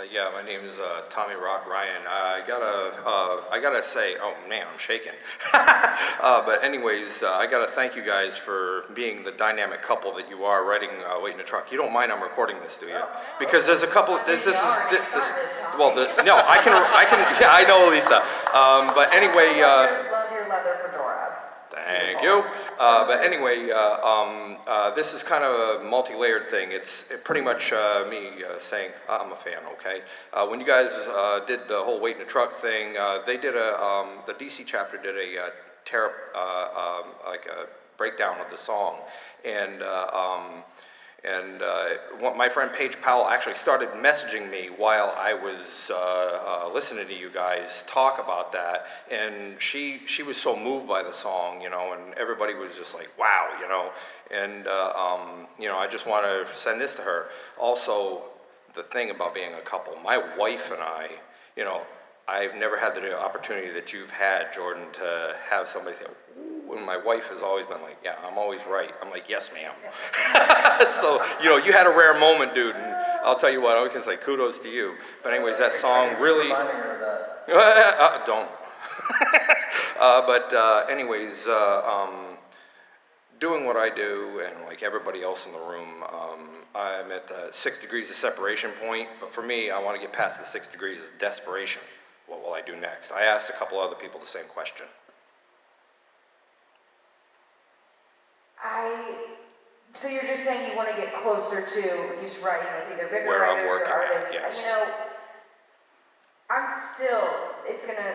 Yeah, my name is Tommy Rock Ryan. I gotta say, oh man, I'm shaking. But anyways, I gotta thank you guys for being the dynamic couple that you are writing Wait in the Truck. You don't mind I'm recording this, do you? Because there's a couple. Well, no, I can. Yeah, I know, Lisa. But anyway. Love your leather fedora. Thank you. But anyway, this is kind of a multi-layered thing. It's pretty much me saying I'm a fan. Okay. When you guys did the whole Wait in the Truck thing, they did the DC chapter did a like a breakdown of the song, and my friend Paige Powell actually started messaging me while I was listening to you guys talk about that, and she was so moved by the song, you know, and everybody was just like, wow, you know, and you know, I just want to send this to her. Also, the thing about being a couple, my wife and I, you know, I've never had the opportunity that you've had, Jordan, to have somebody say, ooh, and my wife has always been like, yeah, I'm always right. I'm like, yes, ma'am. So, you know, you had a rare moment, dude, and I'll tell you what, I can say kudos to you. But anyways, that song really... Don't. But anyways, doing what I do, and like everybody else in the room, I'm at the 6 degrees of separation point, but for me, I want to get past the 6 degrees of desperation. What will I do next? I asked a couple other people the same question. So you're just saying you want to get closer to just writing with either bigger Where I'm writers or working artists. at, yes. You know, I'm still, it's going to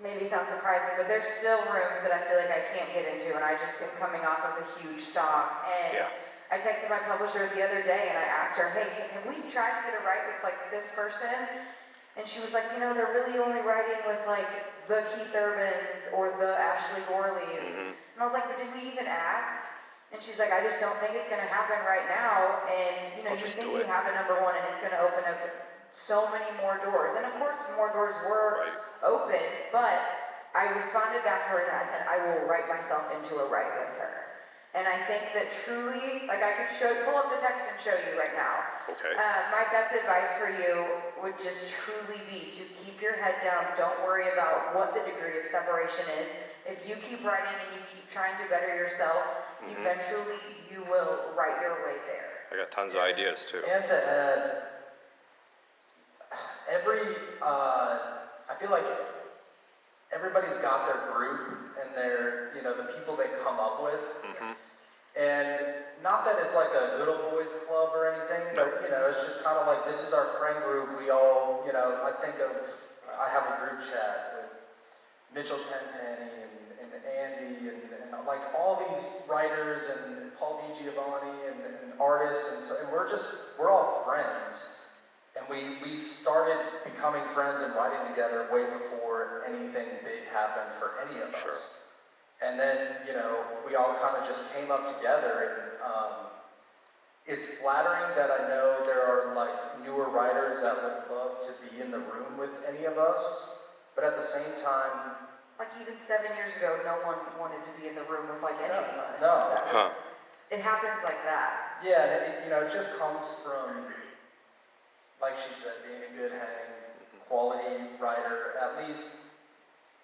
maybe sound surprising, but there's still rooms that I feel like I can't get into, and I just am coming off of a huge song. And Yeah. I texted my publisher the other day, and I asked her, hey, have we tried to get a right with like this person? And she was like, you know, they're really only writing with like the Keith Urbans or the Ashley Gorleys. Mm-hmm. And I was like, but did we even ask? And she's like, I just don't think it's going to happen right now. And, you know, you think you have a number one and it's going to open up so many more doors. And of course, more doors were open, but I responded back to her and I said, I will write myself into a right with her. And I think that truly, like I could pull up the text and show you right now. Okay. My best advice for you would just truly be to keep your head down. Don't worry about what the degree of separation is. If you keep writing and you keep trying to better yourself, eventually you will write your way there. I got tons of ideas too. And to add, I feel like everybody's got their group and their, you know, the people they come up with. And not that it's like a good old boys club or anything, but, you know, it's just kind of like, this is our friend group. We all, you know, I have a group chat with Mitchell Tenpenny and Andy and like all these writers and Paul DiGiovanni and artists. And we're all friends. And we started becoming friends and writing together way before anything big happened for any of us. And then, you know, we all kind of just came up together, and it's flattering that I know there are like newer writers that would love to be in the room with any of us, but at the same time, like even 7 years ago, no one wanted to be in the room with like any of us. No. It happens like that. Yeah, and it, you know, it just comes from, like she said, being a good hang, quality writer, at least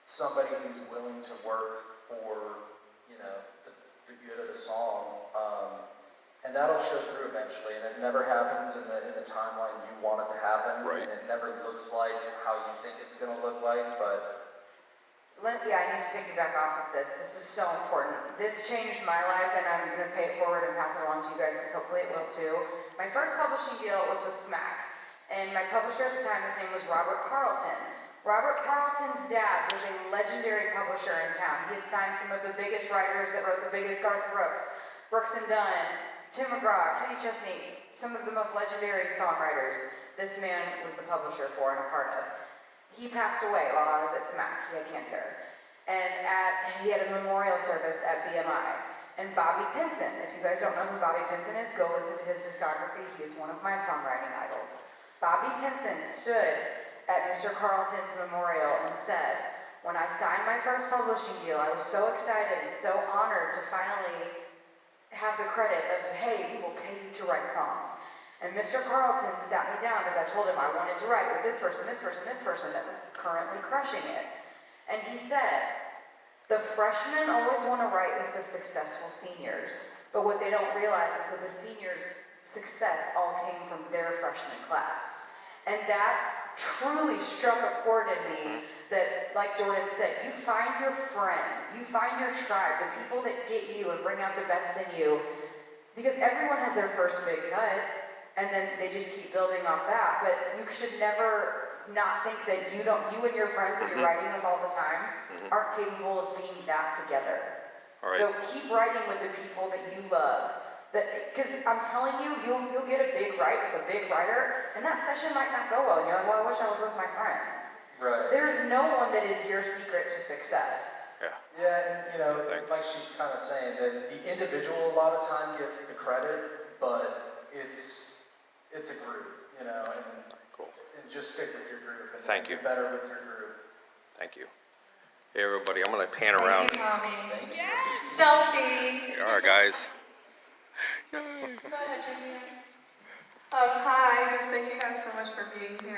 somebody who's willing to work for, you know, the good of the song, and that'll show through eventually. And it never happens in the timeline you want it to happen, and it never looks like how you think it's going to look like. But I need to piggyback off of this. This is so important. This changed my life, and I'm going to pay it forward and pass it along to you guys because hopefully it will too. My first publishing deal was with Smack, and my publisher at the time, his name was Robert Carlton. Robert Carlton's dad was a legendary publisher in town. He had signed some of the biggest writers that wrote the biggest Garth Brooks and Dunn, Tim McGraw, Kenny Chesney, some of the most legendary songwriters this man was the publisher for and a part of. He passed away while I was at Smack. He had cancer. And he had a memorial service at BMI. And Bobby Pinson, if you guys don't know who Bobby Pinson is, go listen to his discography. He is one of my songwriting idols. Bobby Pinson stood at Mr. Carlton's memorial and said, when I signed my first publishing deal, I was so excited and so honored to finally have the credit of, hey, we will pay you to write songs. And Mr. Carlton sat me down because I told him I wanted to write with this person that was currently crushing it. And he said, the freshmen always want to write with the successful seniors, but what they don't realize is that the seniors' success all came from their freshman class. And that truly struck a chord in me that, like Jordan said, you find your friends, you find your tribe, the people that get you and bring out the best in you, because everyone has their first big cut, and then they just keep building off that. But you should never not think that you and your friends that you're writing with all the time aren't capable of being that together. All right. So keep writing with the people that you love. Because I'm telling you, you'll get a big write with a big writer, and that session might not go well. And you're like, well, I wish I was with my friends. Right. There's no one that is your secret to success. Yeah. Yeah, and like she's kind of saying, that the individual a lot of time gets the credit, but it's a group, and Cool. and just stick with your group and Thank you. get better with your group. Thank you. Hey, everybody, I'm going to pan around. Thank you, Tommy. Thank you. Selfie. All right, guys. Go ahead, Renee. Hi, just thank you guys so much for being here.